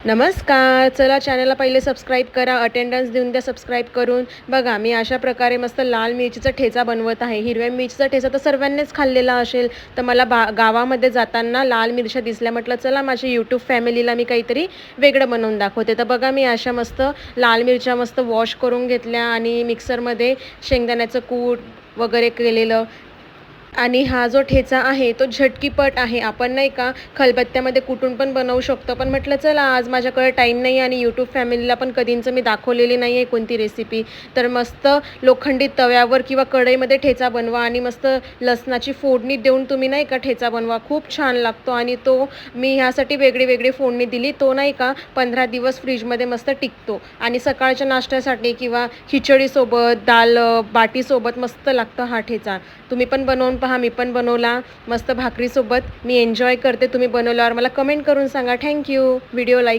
नमस्कार. चला चॅनलला पहिले सबस्क्राईब करा, अटेंडन्स देऊन द्या सबस्क्राईब करून. बघा मी अशा प्रकारे मस्त लाल मिरचीचा ठेचा बनवत आहे. हिरव्या मिरचीचा ठेचा तर सर्वांनीच खाल्लेला असेल, तर मला गावामध्ये जाताना लाल मिरच्या दिसल्या, म्हटलं चला माझ्या यूट्यूब फॅमिलीला मी काहीतरी वेगळं बनवून दाखवते. तर बघा मी अशा मस्त लाल मिरच्या मस्त वॉश करून घेतल्या आणि मिक्सरमध्ये शेंगदाण्याचं कूट वगैरे केलेलं. आणि हा जो ठेचा आहे तो झटकीपट आहे. आपण नाही का खलबत्त्यामध्ये कुटून पण बनवू शकतो. पण म्हटलं चला आज माझ्याकडे टाईम नाही आणि यूट्यूब फॅमिलीला पण कधीचं मी दाखवलेली नाही आहे कोणती रेसिपी. तर मस्त लोखंडी तव्यावर किंवा कढईमध्ये ठेचा बनवा आणि मस्त लसणाची फोडणी देऊन तुम्ही नाही का ठेचा बनवा. खूप छान लागतो आणि तो मी ह्यासाठी वेगळी वेगळी फोडणी दिली. तो नाही का 15 दिवस फ्रीजमध्ये मस्त टिकतो आणि सकाळच्या नाश्त्यासाठी किंवा खिचडीसोबत बाटीसोबत मस्त लागतं हा ठेचा. तुम्ही पण बनवून पहा. मी पण बनवला मस्त भाकरीसोबत. मी एन्जॉय करते. तुम्ही बनवल्यावर मला कमेंट करून सांगा. थँक्यू. Video like